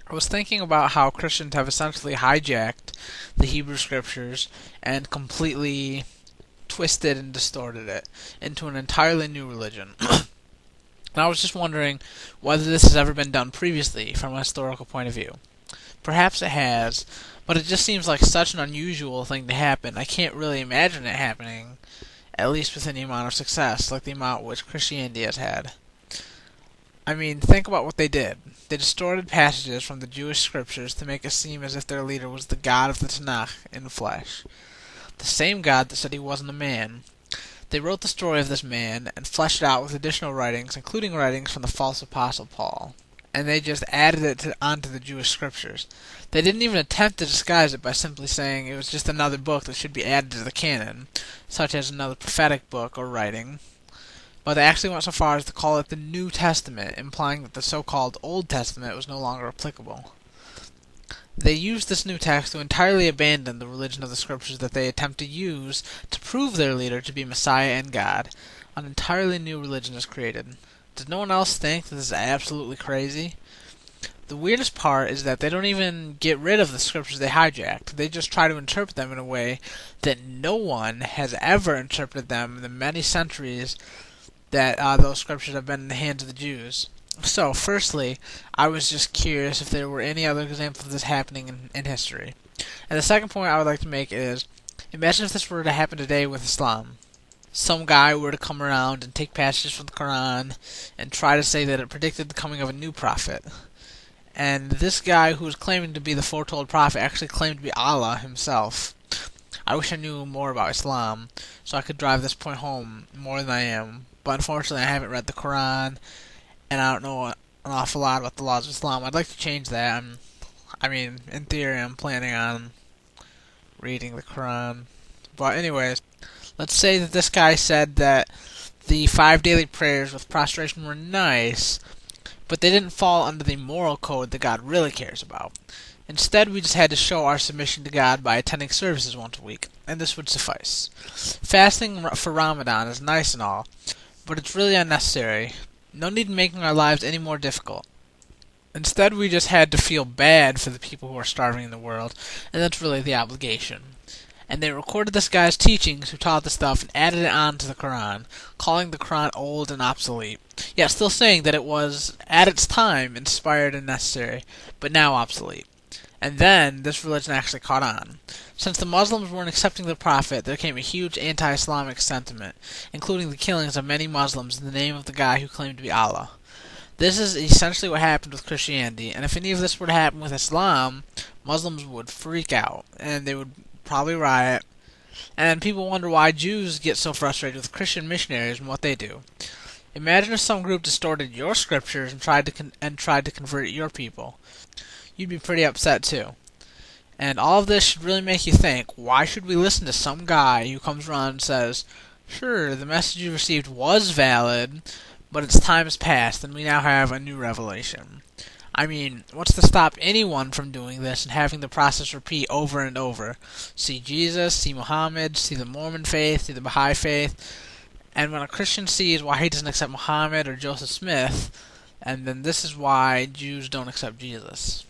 I was thinking about how Christians have essentially hijacked the Hebrew Scriptures and completely twisted and distorted it into an entirely new religion. And I was just wondering whether this has ever been done previously from a historical point of view. Perhaps it has, but it just seems like such an unusual thing to happen. I can't really imagine it happening, at least with any amount of success, like the amount which Christianity has had. I mean, think about what they did. They distorted passages from the Jewish scriptures to make it seem as if their leader was the God of the Tanakh in the flesh. The same God that said he wasn't a man. They wrote the story of this man and fleshed it out with additional writings, including writings from the false apostle Paul. And they just added it onto the Jewish scriptures. They didn't even attempt to disguise it by simply saying it was just another book that should be added to the canon, such as another prophetic book or writing. But they actually went so far as to call it the New Testament, implying that the so-called Old Testament was no longer applicable. They used this new text to entirely abandon the religion of the scriptures that they attempt to use to prove their leader to be Messiah and God. An entirely new religion is created. Does no one else think that this is absolutely crazy? The weirdest part is that they don't even get rid of the scriptures they hijacked. They just try to interpret them in a way that no one has ever interpreted them in the many centuries that those scriptures have been in the hands of the Jews. So, firstly, I was just curious if there were any other examples of this happening in history. And the second point I would like to make is, imagine if this were to happen today with Islam. Some guy were to come around and take passages from the Quran and try to say that it predicted the coming of a new prophet. And this guy who was claiming to be the foretold prophet actually claimed to be Allah himself. I wish I knew more about Islam so I could drive this point home more than I am. But unfortunately I haven't read the Quran and I don't know an awful lot about the laws of Islam. I'd like to change that. In theory, I'm planning on reading the Quran. But anyways, let's say that this guy said that the 5 daily prayers with prostration were nice, but they didn't fall under the moral code that God really cares about. Instead, we just had to show our submission to God by attending services once a week, and this would suffice. Fasting for Ramadan is nice and all, but it's really unnecessary. No need in making our lives any more difficult. Instead, we just had to feel bad for the people who are starving in the world, and that's really the obligation. And they recorded this guy's teachings who taught this stuff and added it on to the Quran, calling the Quran old and obsolete. Yet still saying that it was, at its time, inspired and necessary, but now obsolete. And then, this religion actually caught on. Since the Muslims weren't accepting the Prophet, there came a huge anti-Islamic sentiment, including the killings of many Muslims in the name of the guy who claimed to be Allah. This is essentially what happened with Christianity, and if any of this were to happen with Islam, Muslims would freak out, and they would probably riot, and people wonder why Jews get so frustrated with Christian missionaries and what they do. Imagine if some group distorted your scriptures and tried to convert your people. You'd be pretty upset too. And all of this should really make you think, why should we listen to some guy who comes around and says, sure, the message you received was valid, but its time has passed and we now have a new revelation. What's to stop anyone from doing this and having the process repeat over and over? See Jesus, see Muhammad, see the Mormon faith, see the Baha'i faith, and when a Christian sees why he doesn't accept Muhammad or Joseph Smith, and then this is why Jews don't accept Jesus.